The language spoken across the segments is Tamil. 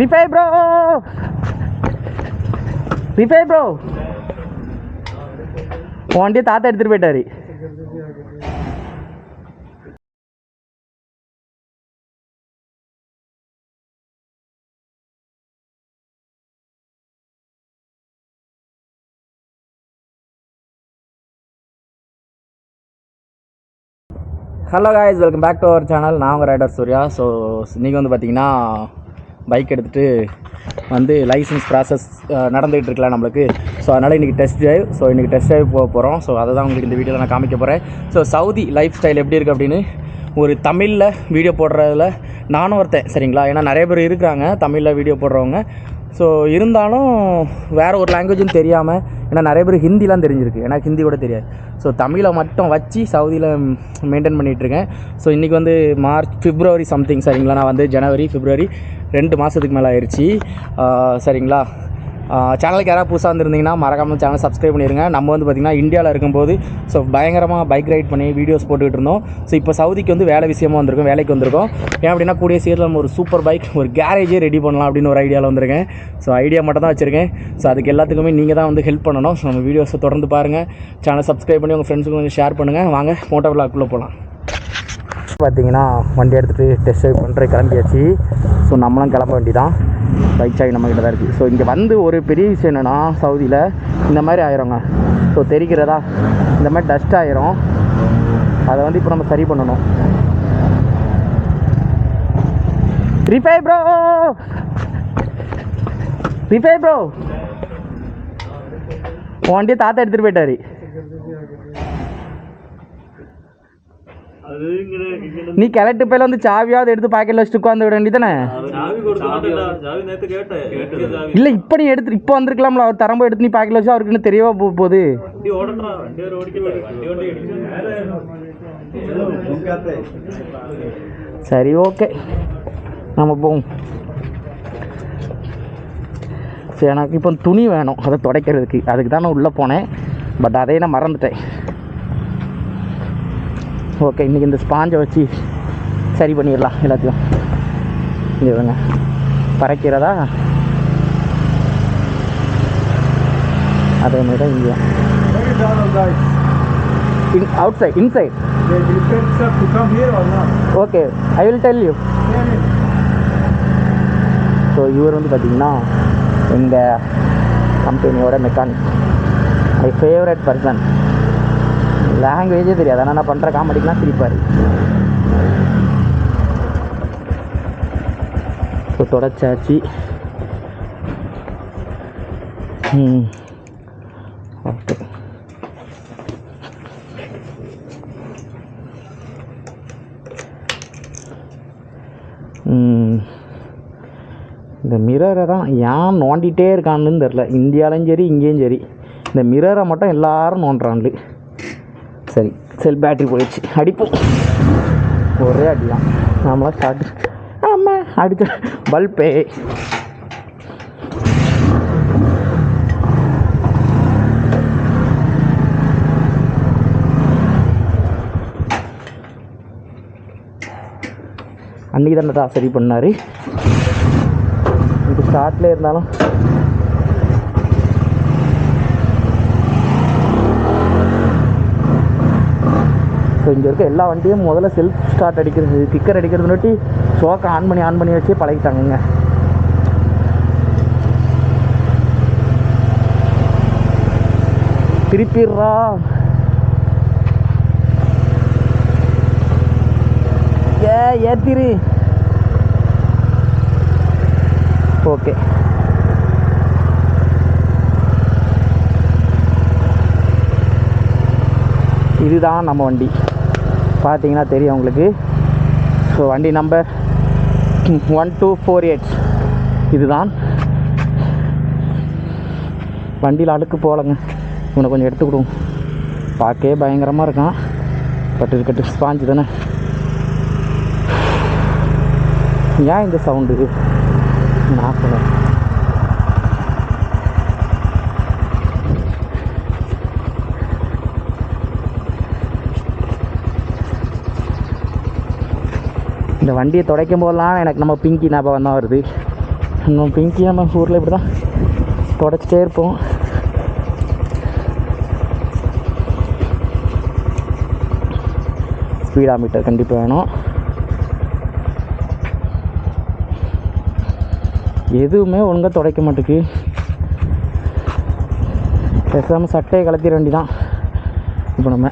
Revive bro! Revive bro! வண்டி தாத்தா எடுத்துட்டு போயிட்டாரு. Hello guys, welcome back to our channel. நான் உங்கள் ரைடர் சூர்யா. ஸோ இன்றைக்கி வந்து பார்த்திங்கன்னா பைக் எடுத்துகிட்டு வந்து லைசன்ஸ் ப்ராசஸ் நடந்துகிட்டு இருக்கலாம் நம்மளுக்கு. ஸோ அதனால் இன்றைக்கி டெஸ்ட் ட்ரைவ். ஸோ இன்றைக்கி டெஸ்ட் ட்ரைவ் போக போகிறோம். ஸோ அதை தான் உங்களுக்கு இந்த வீடியோவில் நான் காமிக்க போகிறேன். ஸோ சவுதி லைஃப் ஸ்டைல் எப்படி இருக்குது அப்படின்னு ஒரு தமிழில் வீடியோ போடுறதுல நானும் ஒருத்தன், சரிங்களா? ஏன்னா நிறைய பேர் இருக்கிறாங்க தமிழில் வீடியோ போடுறவங்க. ஸோ இருந்தாலும் வேறு ஒரு லாங்குவேஜும் தெரியாமல், ஏன்னா நிறைய பேர் ஹிந்திலாம் தெரிஞ்சிருக்கு, எனக்கு ஹிந்தி கூட தெரியாது. ஸோ தமிழை மட்டும் வச்சு சவுதியில் மெயின்டைன் பண்ணிகிட்ருக்கேன். ஸோ இன்றைக்கி வந்து பிப்ரவரி சம்திங், சரிங்களா? நான் வந்து ஜனவரி பிப்ரவரி 2 மாதத்துக்கு மேலே ஆயிடுச்சு, சரிங்களா? சேனலுக்கு யாராவது புதுசாக வந்துருந்தீங்கன்னா மறக்காமல் சேனல் சப்ஸ்கிரைப் பண்ணிடுங்க. நம்ம வந்து பார்த்திங்கன்னா இந்தியாவில் இருக்கும்போது ஸோ பயங்கரமாக பைக் ரைட் பண்ணி வீடியோஸ் போட்டுக்கிட்டு இருந்தோம். ஸோ இப்போ சவுதிக்கு வந்து வேலை விஷயமாக வந்திருக்கோம், வேலைக்கு வந்திருக்கோம். ஏன் அப்படின்னா கூடிய சீரில் நம்ம ஒரு சூப்பர் பைக், ஒரு கேரேஜே ரெடி பண்ணலாம் அப்படின்னு ஒரு ஐடியாவில் வந்திருக்கேன். ஸோ ஐடியா மட்டும் தான் வச்சுருக்கேன். ஸோ அதுக்கு எல்லாத்துக்குமே நீங்கள் தான் வந்து ஹெல்ப் பண்ணணும். ஸோ நம்ம வீடியோஸை தொடர்ந்து பாருங்கள், சேனல் சப்ஸ்கிரைப் பண்ணி உங்கள் ஃப்ரெண்ட்ஸுக்கு கொஞ்சம் ஷேர் பண்ணுங்கள். வாங்க மோட்டோ விளாக்குள்ளே போகலாம். பார்த்திங்கன்னா வண்டி எடுத்துகிட்டு டெஸ்ட் ட்ரைவ் பண்ணுற கிளம்பியாச்சு. ஸோ நம்மளும் கிளம்ப வேண்டி தான், பைக் சாவி நம்மக்கிட்ட தான் இருக்குது. ஸோ இங்கே வந்து ஒரு பெரிய விஷயம் என்னென்னா, சவுதியில் இந்த மாதிரி ஆயிரோங்க. ஸோ தெரிகிறதா, இந்த மாதிரி டஸ்ட் ஆயிரும். அதை வந்து இப்போ நம்ம சரி பண்ணணும். ரிஃபைவ் ப்ரோ, ரிஃபைவ் ப்ரோ, வண்டியை தாத்தா எடுத்துகிட்டு போயிட்டாரு. நீ கிளட்டு போயில வந்து சாவியாவது எடுத்து பாக்கெட்ல வச்சுட்டு உட்காந்து விட வேண்டியதானே? இல்ல இப்ப நீ எடுத்து இப்ப வந்திருக்கலாம்ல, அவர் தரம்போ எடுத்து நீ பாக்கெட்ல வச்சு அவருக்கு இன்னும் தெரியவா போகுது. சரி, ஓகே, நம்ம போவோம். சரி, எனக்கு இப்போ துணி வேணும், அதை துடைக்கிறதுக்கு. அதுக்கு தான் நான் உள்ளே போனேன், பட் அதே நான் மறந்துட்டேன். ஓகே, இன்றைக்கி இந்த ஸ்பாஞ்சை வச்சு சரி பண்ணிடலாம் எல்லாத்தையும். இதுங்க பறக்கிறதா, அதே மாதிரி தான் இங்கே outside inside. Okay, I will tell you. So இவர் வந்து பார்த்திங்கன்னா எங்கள் கம்பெனியோட மெக்கானிக், மை ஃபேவரட் பர்சன். லாங்குவேஜே தெரியாது, ஆனால் நான் பண்ணுற காமெடிக்கெலாம் சிரிப்பார். ஸோ தொடச்சாச்சு. ஓகே, இந்த மிரரை தான் ஏன் நோண்டிகிட்டே இருக்கான்னு தெரில. இந்தியாவிலையும் சரி இங்கேயும் சரி இந்த மிரரை மட்டும் எல்லோரும் நோண்டுறான்டு. சரி, செல் பேட்ரி போயிடுச்சு, அடிப்போம். ஒரே அடிதான், நம்மளாம் ஸ்டார்ட். ஆமாம், அடிக்க பல்பே. அன்றைக்கி தானே தான் சரி பண்ணார். இப்போ ஸ்டார்ட்லேயே இருந்தாலும் ஸோ இங்கே இருக்க எல்லா வண்டியும் முதல்ல செல்ஃப் ஸ்டார்ட் அடிக்கிறது, கிக்கர் அடிக்கிறதுனாட்டி ஷோக்கை ஆன் பண்ணி வச்சே பழகிட்டாங்க. திருப்பிடுறா. ஏத்திரு. ஓகே, இதுதான் நம்ம வண்டி. பார்த்தீங்கன்னா தெரியும் உங்களுக்கு. ஸோ வண்டி நம்பர் 1248 இதுதான். வண்டியில் அழுக்கு போகலங்க, இவனை கொஞ்சம் எடுத்துக்கிடுவோம். பார்க்கவே பயங்கரமாக இருக்கான், பட் இருக்கட்டு ஸ்பாஞ்சு தானே. ஏன் இந்த சவுண்டு நான் சொல்ல. இந்த வண்டியை துடைக்கும் போதெல்லாம் எனக்கு நம்ம பிங்கி ஞாபகம் தான் வருது. நம்ம பிங்கி நம்ம ஊரில் இப்படி தான் தொடச்சிட்டே இருப்போம். ஸ்பீடா மீட்டர் கண்டிப்பாக வேணும். எதுவுமே ஒழுங்காக துடைக்க மாட்டேக்கு. பேசாமல் சட்டையை கலத்திட வேண்டிதான். இப்போ நம்ம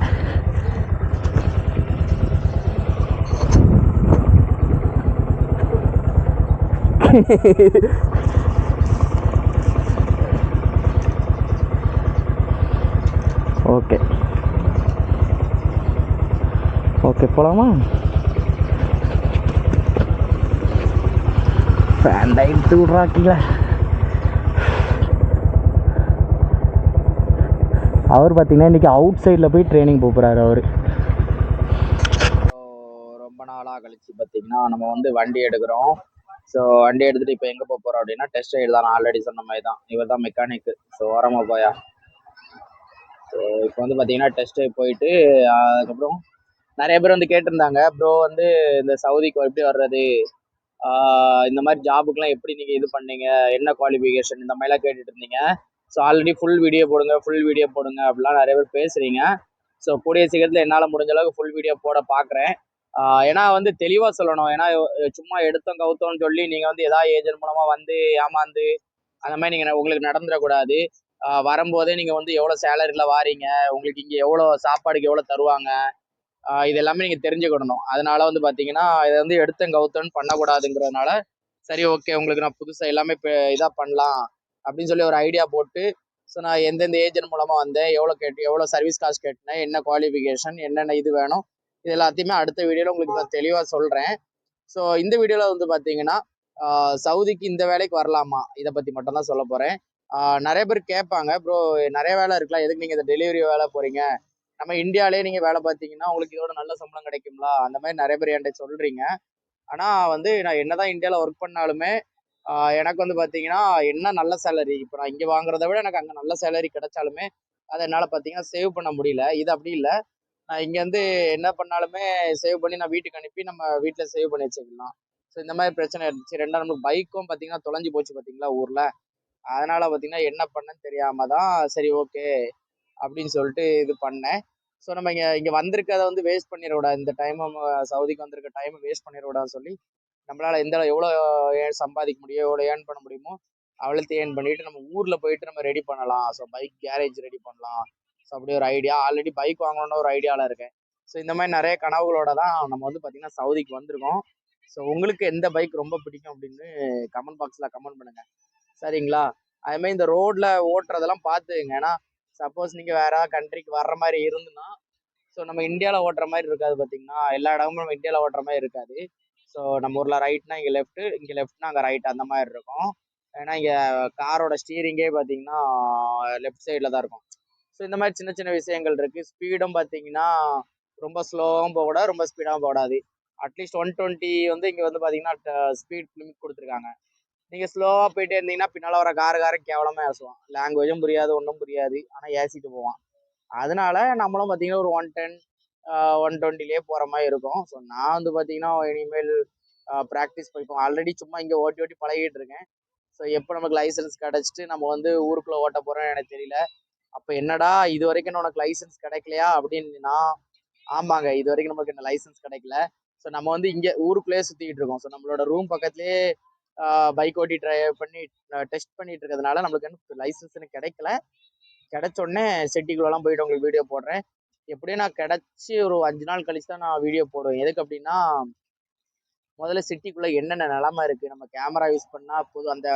ஓகே ஓகே போகலாமா? ஃபேன் லைட்டு விட்றாக்கீங்களா? அவர் பார்த்தீங்கன்னா இன்றைக்கி அவுட் சைடில் போய் ட்ரைனிங் போகிறாரு அவர். ரொம்ப நாளாக கழிச்சு பார்த்தீங்கன்னா நம்ம வந்து வண்டி எடுக்கிறோம். ஸோ வண்டி எடுத்துகிட்டு இப்போ எங்கே போகிறோம் அப்படின்னா டெஸ்ட் ரைடு தான். நான் ஆல்ரெடி சொன்ன மாதிரி தான். இவர் தான் மெக்கானிக்கு. ஸோ வரமா போயா. ஸோ இப்போ வந்து பார்த்தீங்கன்னா டெஸ்ட் ரைட் போயிட்டு அதுக்கப்புறம் நிறைய பேர் வந்து கேட்டிருந்தாங்க, ப்ரோ வந்து இந்த சவுதிக்கு எப்படி வர்றது, இந்த மாதிரி ஜாபுக்குலாம் எப்படி நீங்கள் இது பண்ணீங்க, என்ன குவாலிஃபிகேஷன், இந்த மாதிரிலாம் கேட்டுட்டு இருந்தீங்க. ஸோ ஆல்ரெடி ஃபுல் வீடியோ போடுங்க அப்படிலாம் நிறைய பேர் பேசுகிறீங்க. ஸோ கூடிய சீக்கிரத்தில் என்னால் முடிஞ்ச அளவுக்கு ஃபுல் வீடியோ போட பார்க்குறேன். ஏன்னா வந்து தெளிவாக சொல்லணும். ஏன்னா சும்மா எடுத்தோம் கவுத்தோன்னு சொல்லி நீங்கள் வந்து ஏதாவது ஏஜென்ட் மூலமாக வந்து ஏமாந்து அந்த மாதிரி நீங்கள் உங்களுக்கு நடந்துடக்கூடாது. வரும்போதே நீங்கள் வந்து எவ்வளோ சேலரியில் வாரீங்க, உங்களுக்கு இங்கே எவ்வளோ சாப்பாடுக்கு எவ்வளோ தருவாங்க, இது எல்லாமே நீங்கள் தெரிஞ்சுக்கிடணும். அதனால வந்து பார்த்தீங்கன்னா இதை வந்து எடுத்தேன் கவுத்தோன்னு பண்ணக்கூடாதுங்கிறதுனால சரி ஓகே உங்களுக்கு நான் புதுசாக எல்லாமே இப்போ இதாக பண்ணலாம் அப்படின்னு சொல்லி ஒரு ஐடியா போட்டு, ஸோ நான் எந்தெந்த ஏஜென்ட் மூலமாக வந்தேன், எவ்வளோ சர்வீஸ் காஸ்ட் கேட்டினேன், என்ன குவாலிஃபிகேஷன், என்னென்ன இது வேணும், இது எல்லாத்தையுமே அடுத்த வீடியோவில் உங்களுக்கு நான் தெளிவாக சொல்கிறேன். ஸோ இந்த வீடியோவில் வந்து பார்த்தீங்கன்னா சவுதிக்கு இந்த வேலைக்கு வரலாமா, இதை பற்றி மட்டும் தான் சொல்ல போகிறேன். நிறைய பேர் கேட்பாங்க, ப்ரோ நிறைய வேலை இருக்கலாம், எதுக்கு நீங்கள் இந்த டெலிவரி வேலை போகிறீங்க, நம்ம இந்தியாவிலே நீங்கள் வேலை பார்த்தீங்கன்னா உங்களுக்கு இதோட நல்ல சம்பளம் கிடைக்குங்களா, அந்த மாதிரி நிறைய பேர் என்கிட்ட சொல்கிறீங்க. ஆனால் வந்து நான் என்னதான் இந்தியாவில் ஒர்க் பண்ணாலுமே எனக்கு வந்து பார்த்தீங்கன்னா என்ன நல்ல சேலரி, இப்போ நான் இங்கே வாங்குறத விட எனக்கு அங்கே நல்ல சேலரி கிடைச்சாலுமே அதை என்னால் பார்த்தீங்கன்னா சேவ் பண்ண முடியல. இது அப்படி இல்லை, நான் இங்கே வந்து என்ன பண்ணாலுமே சேவ் பண்ணி நான் வீட்டுக்கு அனுப்பி நம்ம வீட்டில் சேவ் பண்ணி வச்சுக்கலாம். ஸோ இந்த மாதிரி பிரச்சனை இருந்துச்சு. ரெண்டாவது நம்மளுக்கு பைக்கும் பார்த்தீங்கன்னா தொலைஞ்சு போச்சு பார்த்தீங்களா ஊரில். அதனால் பார்த்தீங்கன்னா என்ன பண்ணேன்னு தெரியாமல் தான் சரி ஓகே அப்படின்னு சொல்லிட்டு இது பண்ணேன். ஸோ நம்ம இங்கே வந்திருக்கதை வந்து வேஸ்ட் பண்ணிடக்கூடாது. இந்த டைமை சவுதிக்கு வந்திருக்க டைமை வேஸ்ட் பண்ணிடக்கூடாதுன்னு சொல்லி நம்மளால் எவ்வளோ சம்பாதிக்க முடியும், எவ்வளோ ஏர்ன் பண்ண முடியுமோ அவ்வளோத்தையும் ஏர்ன் பண்ணிட்டு நம்ம ஊரில் போயிட்டு நம்ம ரெடி பண்ணலாம். ஸோ பைக் கேரேஜ் ரெடி பண்ணலாம். ஸோ அப்படி ஒரு ஐடியா, ஆல்ரெடி பைக் வாங்கணுன்னு ஒரு ஐடியாவில் இருக்கேன். ஸோ இந்த மாதிரி நிறைய கனவுகளோட தான் நம்ம வந்து பார்த்திங்கன்னா சவுதிக்கு வந்திருக்கோம். ஸோ உங்களுக்கு எந்த பைக் ரொம்ப பிடிக்கும் அப்படின்னு கமெண்ட் பாக்ஸில் கமெண்ட் பண்ணுங்கள், சரிங்களா? அதுமாதிரி இந்த ரோட்டில் ஓட்டுறதெல்லாம் பார்த்துங்க. ஏன்னா சப்போஸ் நீங்கள் வேற கண்ட்ரிக்கு வர்ற மாதிரி இருந்துன்னா, ஸோ நம்ம இந்தியாவில் ஓட்டுற மாதிரி இருக்காது. பார்த்தீங்கன்னா எல்லா இடமும் நம்ம இந்தியாவில் ஓட்டுற மாதிரி இருக்காது. ஸோ நம்ம ஊரில் ரைட்னா இங்கே லெஃப்ட்டு, இங்கே லெஃப்ட்னா அங்கே ரைட், அந்த மாதிரி இருக்கும். ஏன்னா இங்கே காரோட ஸ்டீரிங்கே பார்த்தீங்கன்னா லெஃப்ட் சைடில் தான் இருக்கும். ஸோ இந்த மாதிரி சின்ன சின்ன விஷயங்கள் இருக்குது. ஸ்பீடும் பார்த்தீங்கன்னா ரொம்ப ஸ்லோவாகவும் போகக்கூடாது, ரொம்ப ஸ்பீடாகவும் போகக்கூடாது. அட்லீஸ்ட் 120 வந்து இங்கே வந்து பார்த்தீங்கன்னா ஸ்பீட் லிமிட் கொடுத்துருக்காங்க. நீங்கள் ஸ்லோவாக போயிட்டே இருந்தீங்கன்னா பின்னால் வர காரன் கேவலமாக ஏசுவான். லாங்குவேஜும் புரியாது, ஒன்றும் புரியாது, ஆனால் ஏசிட்டு போவான். அதனால நம்மளும் பார்த்தீங்கன்னா ஒரு 110 120லேயே போகிற மாதிரி இருக்கும். ஸோ நான் வந்து பார்த்தீங்கன்னா இனிமேல் ப்ராக்டிஸ் பண்ணிப்போம். ஆல்ரெடி சும்மா இங்கே ஓட்டி ஓட்டி பழகிட்டு இருக்கேன். ஸோ எப்போ நமக்கு லைசன்ஸ் கிடச்சிட்டு நம்ம வந்து ஊருக்குள்ளே ஓட்ட போகிறோன்னு எனக்கு தெரியல. அப்போ என்னடா இது வரைக்கும் உனக்கு லைசன்ஸ் கிடைக்கலையா அப்படின்னா, ஆமாங்க இது வரைக்கும் நமக்கு என்ன லைசன்ஸ் கிடைக்கல. ஸோ நம்ம வந்து இங்கே ஊருக்குள்ளேயே சுற்றிக்கிட்டு இருக்கோம். ஸோ நம்மளோட ரூம் பக்கத்துலேயே பைக் ஓட்டி ட்ரைவ் பண்ணி டெஸ்ட் பண்ணிட்டு இருக்கிறதுனால நம்மளுக்கு என்ன லைசன்ஸ்னு கிடைக்கல. கிடைச்சோடனே சிட்டிக்குள்ளெல்லாம் போயிட்டு உங்களுக்கு வீடியோ போடுறேன். எப்படியும் நான் கிடச்சி ஒரு 5 நாள் கழிச்சு தான் நான் வீடியோ போடுவேன். எதுக்கு அப்படின்னா முதல்ல சிட்டிக்குள்ளே என்னென்ன நிலமை இருக்குது, நம்ம கேமரா யூஸ் பண்ணால் போதும் அந்த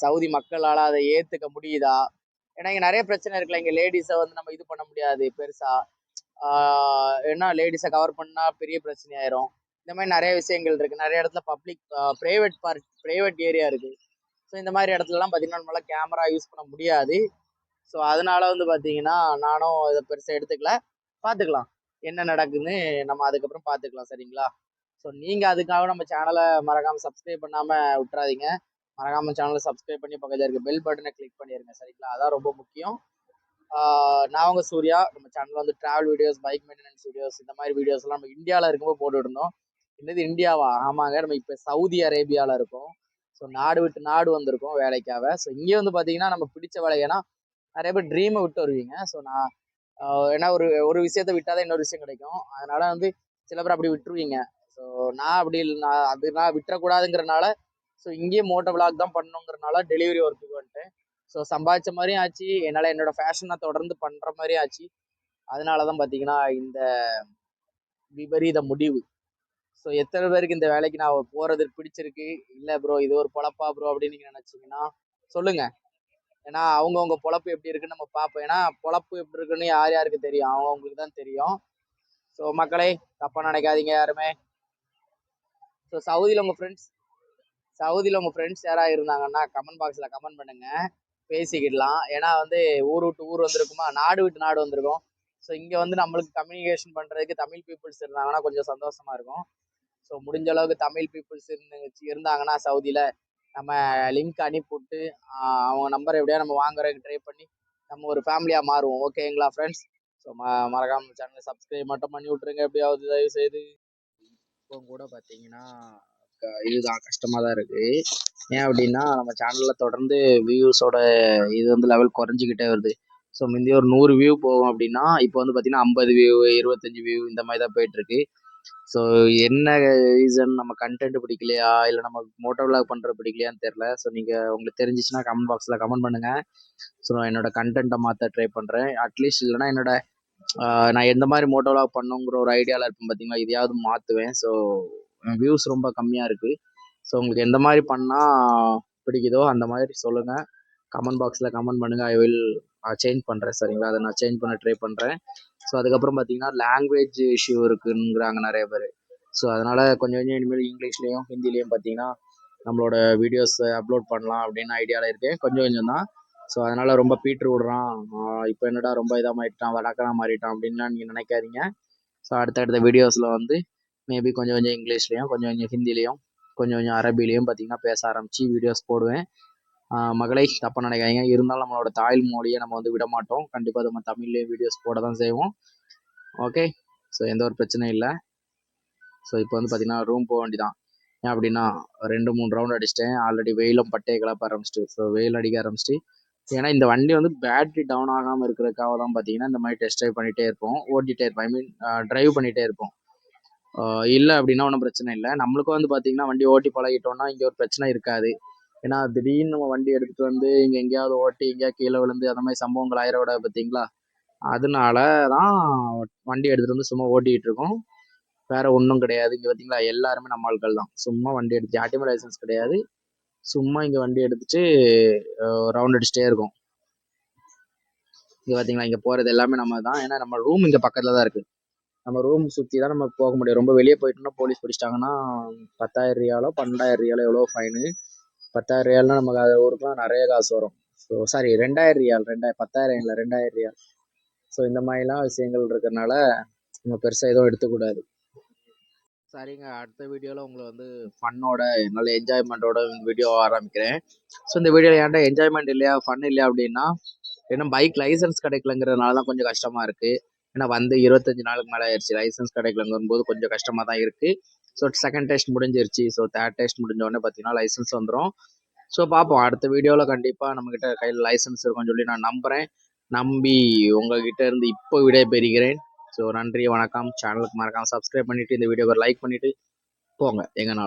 சவுதி மக்களால் அதை ஏற்றுக்க முடியுதா, ஏன்னா இங்கே நிறைய பிரச்சனை இருக்குல்ல. இங்கே லேடிஸை வந்து நம்ம இது பண்ண முடியாது பெருசாக. ஏன்னா லேடிஸை கவர் பண்ணால் பெரிய பிரச்சனையாயிரும். இந்த மாதிரி நிறைய விஷயங்கள் இருக்குது. நிறைய இடத்துல பப்ளிக் ப்ரைவேட் ஏரியா இருக்குது. ஸோ இந்த மாதிரி இடத்துலலாம் பார்த்தீங்கன்னா நம்மளால் கேமரா யூஸ் பண்ண முடியாது. ஸோ அதனால வந்து பார்த்தீங்கன்னா நானும் இதை பெருசாக எடுத்துக்கல. பார்த்துக்கலாம் என்ன நடக்குதுன்னு, நம்ம அதுக்கப்புறம் பார்த்துக்கலாம், சரிங்களா? ஸோ நீங்கள் அதுக்காக நம்ம சேனலை மறக்காமல் சப்ஸ்கிரைப் பண்ணாமல் விட்டுறாதீங்க. மறக்காமல் சேனலை சப்ஸ்கிரைப் பண்ணி பக்கத்தில் இருக்க பெல் பட்டனை கிளிக் பண்ணிடுங்க, சரிங்களா? அதான் ரொம்ப முக்கியம். நான் உங்கள் சூர்யா. நம்ம சேனலில் வந்து travel videos, bike maintenance videos, இந்த மாதிரி வீடியோஸ்லாம் நம்ம இந்தியாவில் இருக்கும்போது போட்டுட்டு இருந்தோம். என்னது இந்தியாவா? ஆமாங்க, நம்ம இப்போ சவுதி அரேபியாவில் இருக்கோம். ஸோ நாடு விட்டு நாடு வந்திருக்கோம் வேலைக்காக. ஸோ இங்கே வந்து பார்த்தீங்கன்னா நம்ம பிடிச்ச வேலை. ஏன்னா நிறைய பேர் ட்ரீமை விட்டு வருவீங்க. ஸோ நான் ஏன்னா ஒரு ஒரு விஷயத்த விட்டாதான் இன்னொரு விஷயம் கிடைக்கும். அதனால வந்து சில பேர் அப்படி விட்டுருவீங்க. ஸோ நான் அப்படி இல்லை, நான் விட்டுறக்கூடாதுங்கிறனால ஸோ இங்கேயே மோட்டோ விளாக் தான் பண்ணணுங்கிறனால டெலிவரி ஒர்க்குக்கு வந்துட்டேன். ஸோ சம்பாதிச்ச மாதிரியும் ஆச்சு, என்னால் என்னோட ஃபேஷனை தொடர்ந்து பண்ணுற மாதிரியும் ஆச்சு. அதனால தான் பார்த்தீங்கன்னா இந்த விபரீத முடிவு. ஸோ எத்தனை பேருக்கு இந்த வேலைக்கு நான் போறது பிடிச்சிருக்கு, இல்லை ப்ரோ இது ஒரு பொழப்பா ப்ரோ அப்படின்னு நீங்கள் நினச்சிங்கன்னா சொல்லுங்க. ஏன்னா அவங்கவுங்க பொழப்பு எப்படி இருக்குன்னு நம்ம பார்ப்போம். ஏன்னா பொழப்பு எப்படி இருக்குன்னு யார் யாருக்கு தெரியும், அவங்களுக்கு தான் தெரியும். ஸோ மக்களே தப்பாக நினைக்காதீங்க யாருமே. ஸோ சவுதியில் உங்கள் ஃப்ரெண்ட்ஸ் யாராவது இருந்தாங்கன்னா கமெண்ட் பாக்ஸில் கமெண்ட் பண்ணுங்க, பேசிக்கிடலாம். ஏன்னா வந்து ஊர் விட்டு ஊர் வந்திருக்குமா, நாடு விட்டு நாடு வந்திருக்கோம். ஸோ இங்கே வந்து நம்மளுக்கு கம்யூனிகேஷன் பண்ணுறதுக்கு தமிழ் பீப்புள்ஸ் இருந்தாங்கன்னா கொஞ்சம் சந்தோஷமா இருக்கும். ஸோ முடிஞ்ச அளவுக்கு தமிழ் பீப்புள்ஸ் இருந்தாங்கன்னா சவுதியில் நம்ம லிங்க் அனுப்பிவிட்டு அவங்க நம்பர் எப்படியா நம்ம வாங்குறதுக்கு ட்ரை பண்ணி நம்ம ஒரு ஃபேமிலியாக மாறுவோம். ஓகேங்களா ஃப்ரெண்ட்ஸ்? ஸோ மறக்காம சேனலை சப்ஸ்கிரைப் மட்டும் பண்ணி விட்ருங்க எப்படியாவது தயவு செய்து. இப்போ கூட பார்த்தீங்கன்னா இதுதான் கஷ்டமாக தான் இருக்குது. ஏன் அப்படின்னா நம்ம சேனலில் தொடர்ந்து வியூஸோட இது வந்து லெவல் குறைஞ்சிக்கிட்டே வருது. ஸோ முந்தி ஒரு 100 வியூ போகும் அப்படின்னா இப்போ வந்து பார்த்தீங்கன்னா 50 வியூ 25 வியூ இந்த மாதிரி தான் போயிட்டுருக்கு. ஸோ என்ன ரீசன், நம்ம கண்டென்ட் பிடிக்கலையா இல்லை நம்ம மோட்டோ விளாக் பண்ணுறது பிடிக்கலையான்னு தெரில. ஸோ நீங்கள் உங்களுக்கு தெரிஞ்சிச்சுன்னா கமெண்ட் பாக்ஸில் கமெண்ட் பண்ணுங்கள். ஸோ நான் என்னோட கண்டென்ட்டை மாற்ற ட்ரை பண்ணுறேன். அட்லீஸ்ட் இல்லைனா என்னோட நான் எந்த மாதிரி மோட்டோ விளாக் பண்ணுங்கிற ஒரு ஐடியாவில் இருப்பேன் பார்த்தீங்களா, இதையாவது மாற்றுவேன். ஸோ வியூஸ் ரொம்ப கம்மியாக இருக்குது. ஸோ உங்களுக்கு எந்த மாதிரி பண்ணால் பிடிக்குதோ அந்த மாதிரி சொல்லுங்கள், கமெண்ட் பாக்ஸில் கமெண்ட் பண்ணுங்கள். ஐ வில் சேஞ்ச் பண்ணுறேன் சரிங்களா, அதை நான் சேஞ்ச் பண்ண ட்ரை பண்ணுறேன். ஸோ அதுக்கப்புறம் பார்த்தீங்கன்னா லாங்குவேஜ் இஷ்யூ இருக்குங்கிறாங்க நிறைய பேர். ஸோ அதனால் கொஞ்சம் கொஞ்சம் இனிமேல் இங்கிலீஷ்லேயும் ஹிந்திலையும் பார்த்தீங்கன்னா நம்மளோட வீடியோஸை அப்லோட் பண்ணலாம் அப்படின்னு ஐடியாவில் இருக்கேன். கொஞ்சம் கொஞ்சம் தான். ஸோ அதனால் ரொம்ப பீட்ரு விடுறான், இப்போ என்னடா ரொம்ப இதாக மாறிட்டான் வடக்கனாக மாறிட்டான் அப்படின்லாம் நீங்கள் நினைக்காதீங்க. ஸோ அடுத்தடுத்த வீடியோஸில் வந்து மேபி கொஞ்சம் கொஞ்சம் இங்கிலீஷ்லேயும் கொஞ்சம் கொஞ்சம் ஹிந்திலையும் கொஞ்சம் கொஞ்சம் அரபிலையும் பார்த்தீங்கன்னா பேச ஆரம்பித்து வீடியோஸ் போடுவேன். மகளை தப்பாக நினைக்காதீங்க. இருந்தாலும் நம்மளோட தாய்மொழியை நம்ம வந்து விட மாட்டோம். கண்டிப்பாக நம்ம தமிழ்லேயும் வீடியோஸ் போட தான் செய்வோம். ஓகே, ஸோ எந்த ஒரு பிரச்சனையும் இல்லை. ஸோ இப்போ வந்து பார்த்தீங்கன்னா ரூம் போக வேண்டிதான். ஏன் அப்படின்னா 2-3 ரவுண்ட் அடிச்சிட்டேன். ஆல்ரெடி வெயிலும் பட்டையை கிளப்ப ஆரம்பிச்சிட்டு, ஸோ வெயில் அடிக்க ஆரம்பிச்சிட்டு. ஏன்னா இந்த வண்டி வந்து பேட்டரி டவுன் ஆகாமல் இருக்கிறதுக்காக தான் பார்த்தீங்கன்னா இந்த மாதிரி டெஸ்ட் ட்ரைவ் பண்ணிகிட்டே இருப்போம், ஓட்டிகிட்டே இருப்போம், ஐ மீன் ட்ரைவ் பண்ணிகிட்டே இருப்போம். இல்லை அப்படின்னா ஒன்றும் பிரச்சனை இல்லை. நம்மளுக்கும் வந்து பார்த்தீங்கன்னா வண்டி ஓட்டி பழகிட்டோம்னா இங்கே ஒரு பிரச்சனை இருக்காது. ஏன்னா திடீர்னு நம்ம வண்டி எடுத்துகிட்டு வந்து இங்கே எங்கேயாவது ஓட்டி எங்கேயாவது கீழே விழுந்து அந்த மாதிரி சம்பவங்கள் ஆயிரோட பார்த்தீங்களா. அதனால தான் வண்டி எடுத்துகிட்டு வந்து சும்மா ஓட்டிகிட்டு இருக்கோம், வேற ஒன்றும் கிடையாது. இங்கே பார்த்தீங்களா எல்லாருமே நம்ம ஆட்கள் தான். சும்மா வண்டி எடுத்து யார்ட்டையுமே லைசன்ஸ் கிடையாது, சும்மா இங்கே வண்டி எடுத்துட்டு ரவுண்ட் அடிச்சுட்டே இருக்கும். இங்கே பார்த்தீங்களா இங்கே போகிறது எல்லாமே நம்ம தான். ஏன்னா நம்ம ரூம் இங்கே பக்கத்தில் தான் இருக்குது. நம்ம ரூம் சுற்றி தான் நம்ம போக முடியும். ரொம்ப வெளியே போயிட்டோம்னா போலீஸ் பிடிச்சிட்டாங்கன்னா 10,000 ரியாலோ 12,000 ரியாலோ எவ்வளோ ஃபைனு. 10,000 ரியால்னா நமக்கு அது ஊருக்குலாம் நிறைய காசு வரும். ஸோ சாரி 2,000 ரியால், 10,000 இல்லை 2,000 ரியால். ஸோ இந்த மாதிரிலாம் விஷயங்கள் இருக்கிறதுனால நம்ம பெருசாக எதுவும் எடுத்துக்கூடாது. சரிங்க, அடுத்த வீடியோவில் உங்களை வந்து ஃபன்னோட நல்ல என்ஜாய்மெண்ட்டோட வீடியோ ஆரம்பிக்கிறேன். ஸோ இந்த வீடியோவில் ஏன்டா என்ஜாய்மெண்ட் இல்லையா ஃபன் இல்லையா அப்படின்னா, ஏன்னா பைக் லைசன்ஸ் கிடைக்கலங்கிறதுனால தான் கொஞ்சம் கஷ்டமாக இருக்குது. ஏன்னா வந்து 25 நாளுக்கு மேலே ஆயிடுச்சு, லைசன்ஸ் கிடைக்கலங்கும்போது கொஞ்சம் கஷ்டமாக தான் இருக்குது. ஸோ செகண்ட் டெஸ்ட் முடிஞ்சிருச்சு. ஸோ தேர்ட் டெஸ்ட் முடிஞ்சோடனே பார்த்தீங்கன்னா லைசன்ஸ் வந்துடும். ஸோ பார்ப்போம், அடுத்த வீடியோவில் கண்டிப்பாக நம்மக்கிட்ட கையில் லைசன்ஸ் இருக்கும்னு சொல்லி நான் நம்புகிறேன். நம்பி உங்ககிட்ட இருந்து இப்போ விடை பெறுகிறேன். ஸோ நன்றி, வணக்கம். சேனலுக்கு மறக்காமல் சப்ஸ்கிரைப் பண்ணிவிட்டு இந்த வீடியோவை லைக் பண்ணிவிட்டு போங்க எங்கனாலும்.